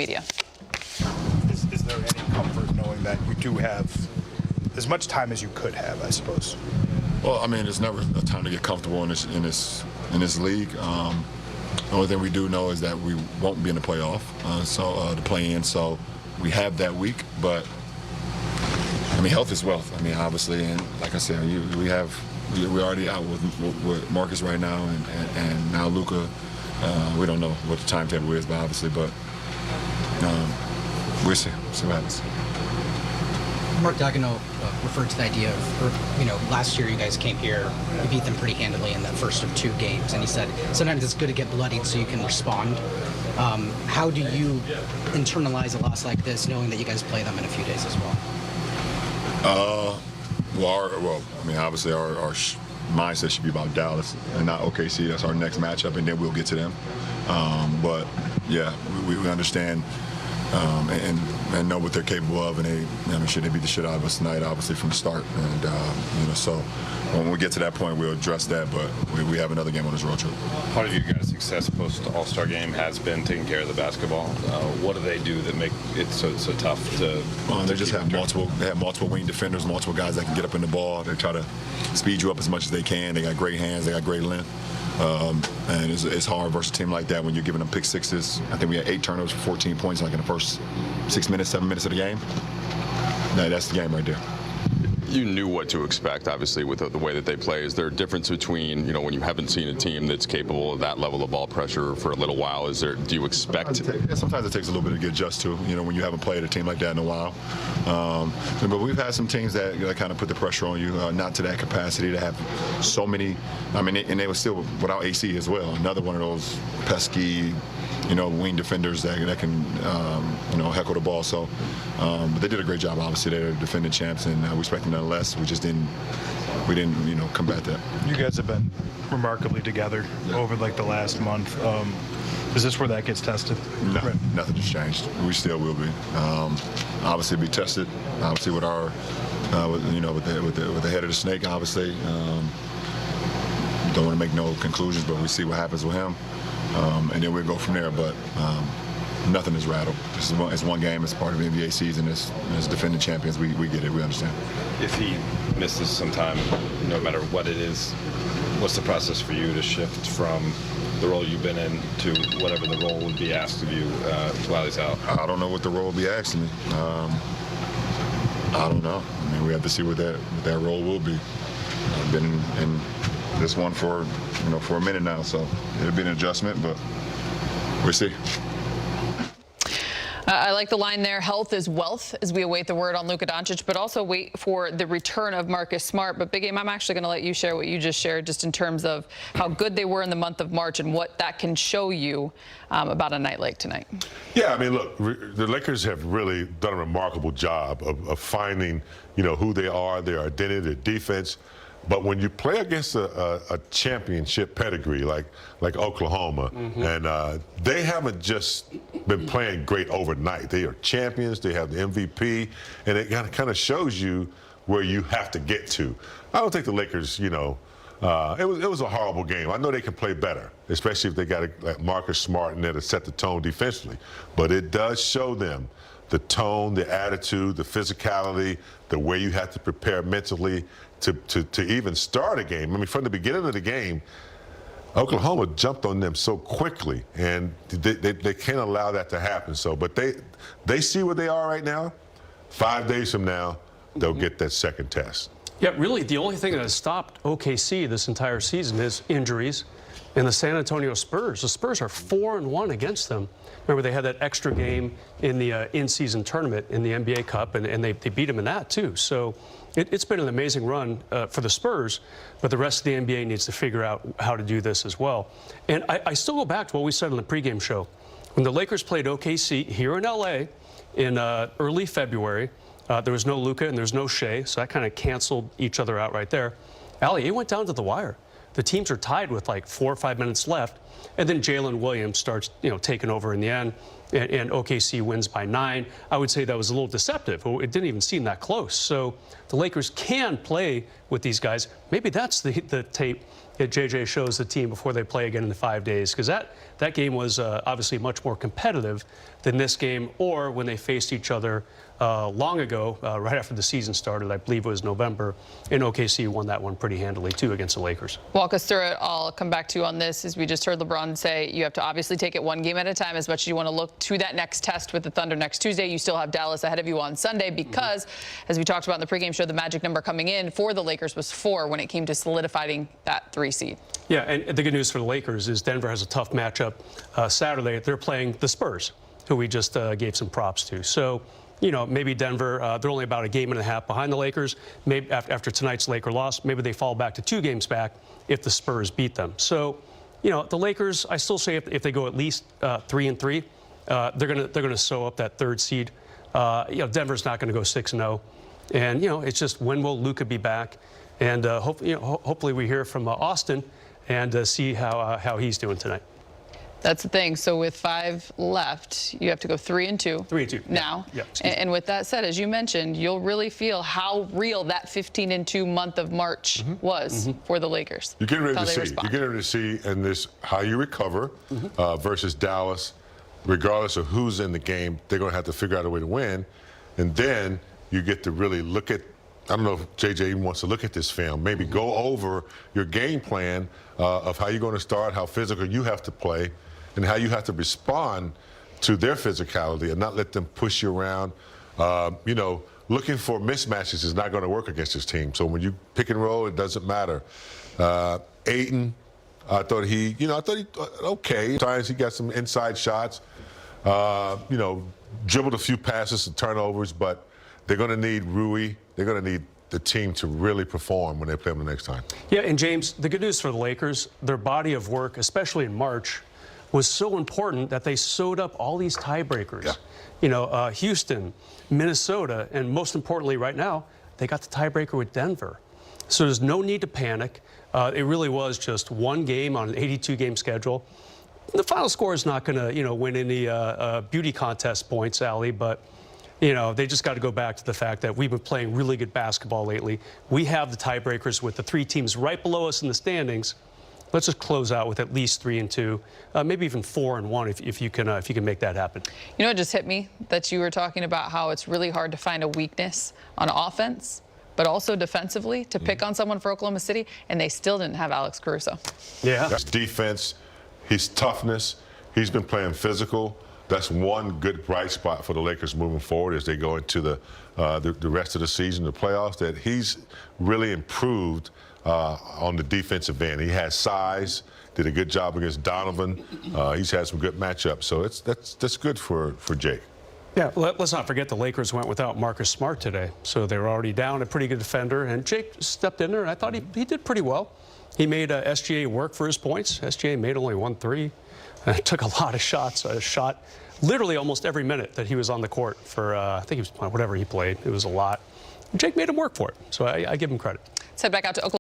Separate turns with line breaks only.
media.
Is there any comfort knowing that you do have as much time as you could have, I suppose?
Well, I mean, it's never a time to get comfortable in this league. The only thing we do know is that we won't be in the playoff, the play-in. So we have that week, but I mean, health is wealth. I mean, obviously, and like I said, we're already out with Marcus right now, and now Luka. We don't know what the timetable is, but obviously, we'll see what happens.
Mark Daigneault referred to the idea of, last year you guys came here, you beat them pretty handily in the first of 2 games, and he said sometimes it's good to get bloodied so you can respond. How do you internalize a loss like this, knowing that you guys play them in a few days as well?
Obviously our mindset should be about Dallas and not OKC. That's our next matchup, and then we'll get to them. But yeah, we understand and know what they're capable of, and they beat the shit out of us tonight, obviously from the start. And so when we get to that point, we'll address that. But we have another game on this road trip.
Part of you guys' success post All-Star game has been taking care of the basketball. What do they do that make it so tough to?
They just have multiple. They have multiple wing defenders, multiple guys that can get up in the ball. They try to speed you up as much as they can. They got great hands. They got great length. And it's hard versus a team like that when you're giving them pick sixes. I think we had 8 turnovers for 14 points like in the first 6 minutes, 7 minutes of the game. No, that's the game right there.
You knew what to expect, obviously, with the way that they play. Is there a difference between, when you haven't seen a team that's capable of that level of ball pressure for a little while? Do you expect?
Sometimes it takes a little bit to get adjusted to, when you haven't played a team like that in a while. But we've had some teams that kind of put the pressure on you, not to that capacity to have so many. And they were still without AC as well. Another one of those pesky, wing defenders that can, heckle the ball. So, but they did a great job. Obviously, they're defending champs, and we expect them nonetheless. We didn't, combat that.
You guys have been remarkably together over like the last month. Is this where that gets tested?
No, nothing has changed. We still will be. Obviously, be tested. Obviously, with our, with the head of the snake. Obviously, don't want to make no conclusions, but we see what happens with him. And then we'll go from there, but nothing is rattled. It's one game. It's part of the NBA season. As defending champions, we get it. We understand.
If he misses some time, no matter what it is, what's the process for you to shift from the role you've been in to whatever the role would be asked of you while he's out?
I don't know what the role will be asked of me. I don't know. We have to see what that role will be. I've been in this one for a minute now, so it'll be an adjustment, but we'll see.
I like the line there. Health is wealth as we await the word on Luka Doncic, but also wait for the return of Marcus Smart. But Big Game, I'm actually going to let you share what you just shared, just in terms of how good they were in the month of March and what that can show you about a night like tonight.
Yeah, look, the Lakers have really done a remarkable job of finding, who they are, their identity, their defense. But when you play against a championship pedigree like Oklahoma, and they haven't just been playing great overnight. They are champions. They have the MVP, and it kind of shows you where you have to get to. I don't think the Lakers, it was a horrible game. I know they can play better, especially if they got Marcus Smart in there to set the tone defensively. But it does show them the tone, the attitude, the physicality, the way you have to prepare mentally to even start a game. From the beginning of the game, Oklahoma jumped on them so quickly, and they can't allow that to happen. So, but they see where they are right now. 5 days from now, they'll get that second test.
Yeah, really, the only thing that has stopped OKC this entire season is injuries. And the San Antonio Spurs, the Spurs are 4-1 against them. Remember, they had that extra game in the in-season tournament in the NBA Cup, and they beat them in that, too. So it's been an amazing run for the Spurs, but the rest of the NBA needs to figure out how to do this as well. And I still go back to what we said on the pregame show. When the Lakers played OKC here in L.A. in early February, there was no Luka and there's no Shea, so that kind of canceled each other out right there. Allie, it went down to the wire. The teams are tied with like 4 or 5 minutes left, and then Jalen Williams starts, taking over in the end, and OKC wins by 9. I would say that was a little deceptive. It didn't even seem that close. So the Lakers can play with these guys. Maybe that's the tape that JJ shows the team before they play again in 5 days, because that game was obviously much more competitive than this game, or when they faced each other long ago, right after the season started. I believe it was November, and OKC won that one pretty handily too against the Lakers.
Walk us through it. I'll come back to you on this, as we just heard LeBron say you have to obviously take it one game at a time. As much as you want to look to that next test with the Thunder next Tuesday, you still have Dallas ahead of you on Sunday, because as we talked about in the pregame show, the magic number coming in for the Lakers was 4 when it came to solidifying that 3 seed.
Yeah, and the good news for the Lakers is Denver has a tough matchup Saturday. They're playing the Spurs, who we just gave some props to. So, you know, maybe Denver, they're only about a game and a half behind the Lakers. Maybe after tonight's Laker loss, maybe they fall back to 2 games back if the Spurs beat them. So, you know, the Lakers, I still say if they go at least 3-3, they're gonna sew up that 3rd seed. You know, Denver's not going to go 6-0, and you know, it's just when will Luka be back? And hopefully we hear from Austin and see how he's doing tonight.
That's the thing. So with 5 left, you have to go 3-2.
3-2
now.
Yeah.
And with that said, as you mentioned, you'll really feel how real that 15-2 month of March was for the Lakers.
You're getting ready
How
to
they
see.
respond.
You're getting ready to see in this how you recover versus Dallas. Regardless of who's in the game, they're going to have to figure out a way to win. And then you get to really look at, I don't know if JJ even wants to look at this film, maybe go over your game plan of how you're going to start, how physical you have to play, and how you have to respond to their physicality and not let them push you around. You know, looking for mismatches is not going to work against this team. So when you pick and roll, it doesn't matter. Ayton, I thought he okay. Times he got some inside shots. You know, dribbled a few passes and turnovers, but they're going to need Rui. They're going to need the team to really perform when they play them the next time.
Yeah, and James, the good news for the Lakers, their body of work, especially in March, was so important that they sewed up all these tiebreakers.
Yeah.
You know, Houston, Minnesota, and most importantly right now, they got the tiebreaker with Denver. So there's no need to panic. It really was just one game on an 82-game schedule. The final score is not going to, you know, win any beauty contest points, Allie, but, you know, they just got to go back to the fact that we've been playing really good basketball lately. We have the tiebreakers with the 3 teams right below us in the standings. Let's just close out with at least 3-2, maybe even 4-1 if you can make that happen.
You know, it just hit me that you were talking about how it's really hard to find a weakness on offense, but also defensively to pick on someone for Oklahoma City, and they still didn't have Alex Caruso.
Yeah.
That's defense, his toughness. He's been playing physical. That's one good bright spot for the Lakers moving forward as they go into the rest of the season, the playoffs, that he's really improved on the defensive end. He has size, did a good job against Donovan. He's had some good matchups, so that's good for Jake.
Yeah, let's not forget the Lakers went without Marcus Smart today, so they were already down a pretty good defender, and Jake stepped in there, and I thought he did pretty well. He made SGA work for his points. SGA made only 1 3. Took a lot of shots. Shot literally almost every minute that he was on the court for, I think he was playing whatever he played. It was a lot. Jake made him work for it, so I give him credit.
Let's head back out to Oklahoma.